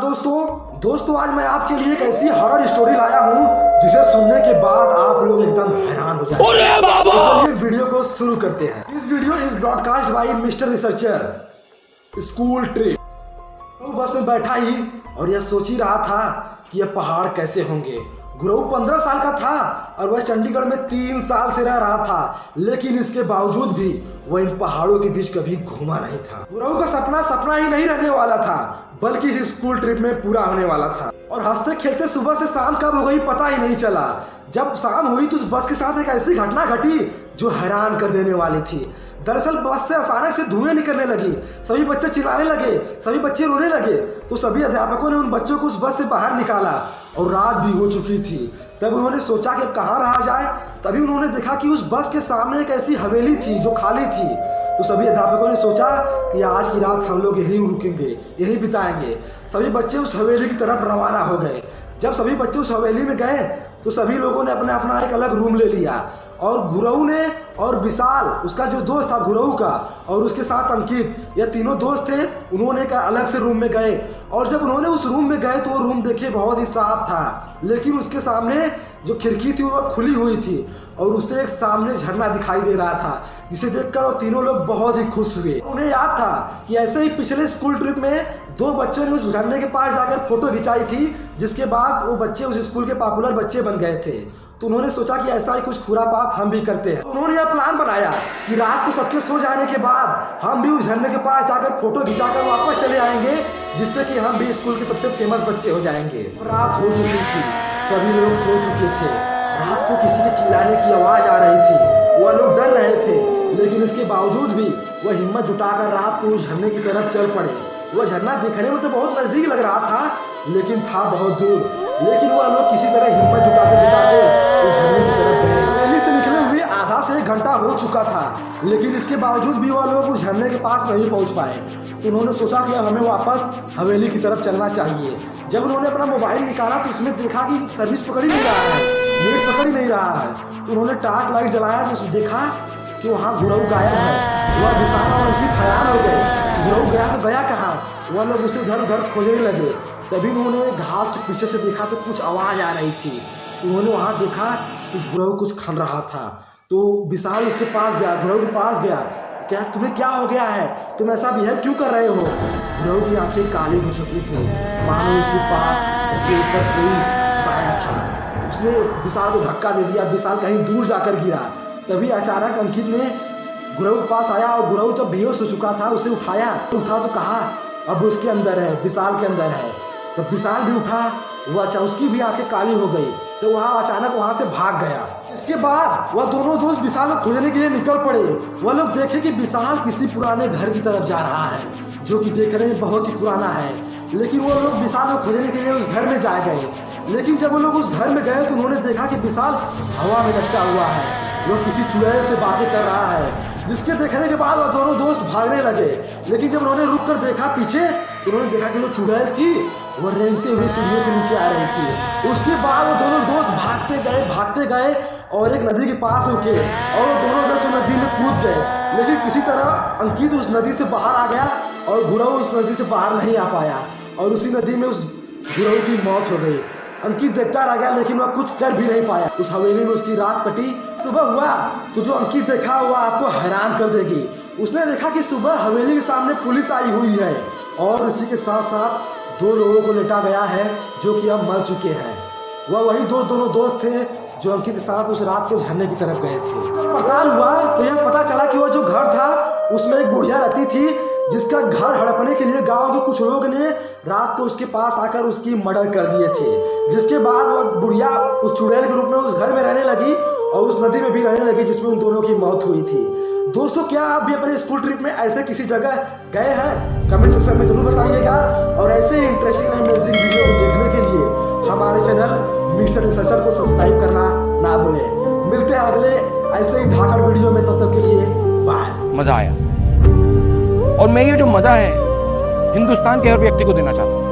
दोस्तों आज मैं आपके लिए एक ऐसी हॉरर स्टोरी लाया हूँ जिसे सुनने के बाद आप लोग एकदम हैरान हो जाएंगे। तो चलिए वीडियो को शुरू करते हैं। इस video is broadcast by mister researcher school trip. तो बस में बैठा ही और यह सोच ही रहा था कि यह पहाड़ कैसे होंगे। गुरु 15 साल का था और वह चंडीगढ़ में 3 साल से रह रहा था, लेकिन इसके बावजूद भी वह इन पहाड़ों के बीच कभी घूमा नहीं था। गुरु का सपना ही नहीं रहने वाला था, बल्कि इस स्कूल ट्रिप में पूरा होने वाला था। और हंसते खेलते सुबह से शाम कब हो गई पता ही नहीं चला। जब शाम हुई तो बस के साथ एक ऐसी घटना घटी जो हैरान कर देने वाली थी। दरअसल बस से अचानक से धुएं निकलने लगी, सभी बच्चे चिल्लाने लगे, सभी बच्चे रोने लगे। तो सभी अध्यापकों ने उन बच्चों को उस बस से बाहर निकाला और रात भी हो चुकी थी। तब उन्होंने सोचा कि अब कहाँ रहा जाए। तभी उन्होंने देखा कि उस बस के सामने एक ऐसी हवेली थी जो खाली थी। तो सभी अध्यापकों ने सोचा कि आज की रात हम लोग यहीं रुकेंगे, यहीं बिताएंगे। सभी बच्चे उस हवेली की तरफ रवाना हो गए। जब सभी बच्चे उस हवेली में गए तो सभी लोगों ने अपना एक अलग रूम ले लिया और गुरु ने और विशाल उसका जो दोस्त था गुरु का और उसके साथ अंकित, यह तीनों दोस्त थे, उन्होंने एक अलग से रूम में गए। और जब उन्होंने उस रूम में गए तो वो रूम देखे बहुत ही साफ था, लेकिन उसके सामने जो खिड़की थी वो खुली हुई थी और उससे एक सामने झरना दिखाई दे रहा था, जिसे देखकर वो तीनों लोग बहुत ही खुश हुए। उन्हें याद था कि ऐसे ही पिछले स्कूल ट्रिप में 2 बच्चों ने उस झरने के पास जाकर फोटो खिंचाई थी, जिसके बाद वो बच्चे उस स्कूल के पॉपुलर बच्चे बन गए थे। तो उन्होंने सोचा कि ऐसा ही कुछ खुरापात हम भी करते हैं। उन्होंने यह प्लान बनाया कि रात को सबके सो जाने के बाद हम भी उस झरने के पास जाकर फोटो खिंचाकर वापस चले आएंगे, जिससे कि हम भी स्कूल के सबसे फेमस बच्चे हो जाएंगे। रात हो चुकी थी, सभी लोग सो चुके थे। रात को किसी के चिल्लाने की आवाज आ रही थी, वह लोग डर रहे थे, लेकिन इसके बावजूद भी वह हिम्मत जुटाकर रात को उस झरने की तरफ चल पड़े। वह झरना देखने में तो बहुत नजदीक लग रहा था, लेकिन था बहुत दूर। लेकिन वह लोग किसी तरह हिम्मत जुटाते उस झरने की तरफ गए। हवेली से निकले हुए आधा से 1 घंटा हो चुका था, लेकिन इसके बावजूद भी वह लोग उस झरने के पास नहीं पहुंच पाए। तो उन्होंने सोचा कि अब हमें वापस हवेली की तरफ चलना चाहिए। जब उन्होंने अपना मोबाइल निकाला तो उसमें देखा कि सर्विस पकड़ ही नहीं रहा है, नेट पकड़ ही नहीं रहा है। तो उन्होंने टॉर्च लाइट जलाया तो उसमें देखा कि वहाँ गुरु गायब है। वह विशाल और अंकित हैरान हो गए, गुरु गया तो गया कहाँ। वह लोग उसे इधर उधर खोजने लगे। तभी उन्होंने घास के पीछे से देखा तो कुछ आवाज़ आ रही थी। उन्होंने वहाँ देखा कि गुरु कुछ खन रहा था। तो विशाल उसके पास गया, गुरु के पास गया, क्या तुम्हें क्या हो गया है, तुम ऐसा बिहेव क्यों कर रहे हो। गुरु की आंखें काली हो चुकी थी, मानो उसके पास उसके ऊपर कोई साया था। उसने विशाल को धक्का दे दिया, विशाल कहीं दूर जाकर गिरा। तभी अचानक अंकित ने गुरु के पास आया और गुरु तो बेहोश हो चुका था, उसे उठाया। उठा तो कहा अब उसके अंदर है, विशाल के अंदर है। तो विशाल भी उठा, वह उसकी भी आंखें काली हो गई। तो वहाँ अचानक वहाँ से भाग गया। इसके बाद वह दोनों दोस्त विशाल को खोजने के लिए निकल पड़े। वह लोग देखे कि विशाल किसी पुराने घर की तरफ जा रहा है, जो कि देखने में बहुत ही पुराना है। लेकिन वो लोग विशाल को खोजने के लिए उस घर में जा गए। लेकिन जब वो लोग उस घर में गए तो उन्होंने देखा कि विशाल हवा में लटका हुआ है, वह किसी चुड़ैल से बातें कर रहा है, जिसके देखने के बाद वह दोनों दोस्त भागने लगे। लेकिन जब उन्होंने रुक कर देखा पीछे तो उन्होंने देखा कि जो चुड़ैल थी वह रेंगते हुए सीढ़ियों से नीचे आ रही थी। उसके बाद वो दोनों दोस्त भागते गए और एक नदी के पास रुके और वो दोनों दोस्त नदी में कूद गए। लेकिन किसी तरह अंकित उस नदी से बाहर आ गया और गुरु उस नदी से बाहर नहीं आ पाया और उसी नदी में उस गुरु की मौत हो गई। अंकित देखता रह गया, लेकिन वह कुछ कर भी नहीं पाया। उस हवेली में उसकी रात कटी। सुबह हुआ तो जो अंकित देखा हुआ आपको हैरान कर देगी। उसने देखा कि सुबह हवेली के सामने पुलिस आई हुई है और इसी के साथ साथ 2 लोगों को लेटा गया है जो कि अब मर चुके हैं। वह वही दोनों दोस्त थे जो अंकित के साथ उस रात को झरने की तरफ गए थे। जब पड़ताल हुआ तो यह पता चला कि वह जो घर था उसमें एक बुढ़िया रहती थी, जिसका घर हड़पने के लिए गांव के कुछ लोग ने रात को उसके पास आकर उसकी मर्डर कर दिए थे। जिसके बाद वह बुढ़िया उस चुड़ैल के रूप में उस घर में रहने लगी और उस नदी में भी रहने लगी जिसमें उन दोनों की मौत हुई थी। दोस्तों, क्या आप भी अपने स्कूल ट्रिप में ऐसे किसी जगह गए हैं? कमेंट सेक्शन में जरूर बताइएगा। और ऐसे ही इंटरेस्टिंग एंड अमेजिंग वीडियो को देखने के लिए हमारे चैनल मिस्टर रिसर्चर को सब्सक्राइब करना ना भूलें। मिलते हैं अगले ऐसे ही धाकड़ वीडियो में, तब तक के लिए बाय। मजा आया और मैं ये जो मजा है हिंदुस्तान के हर व्यक्ति को देना चाहता हूँ।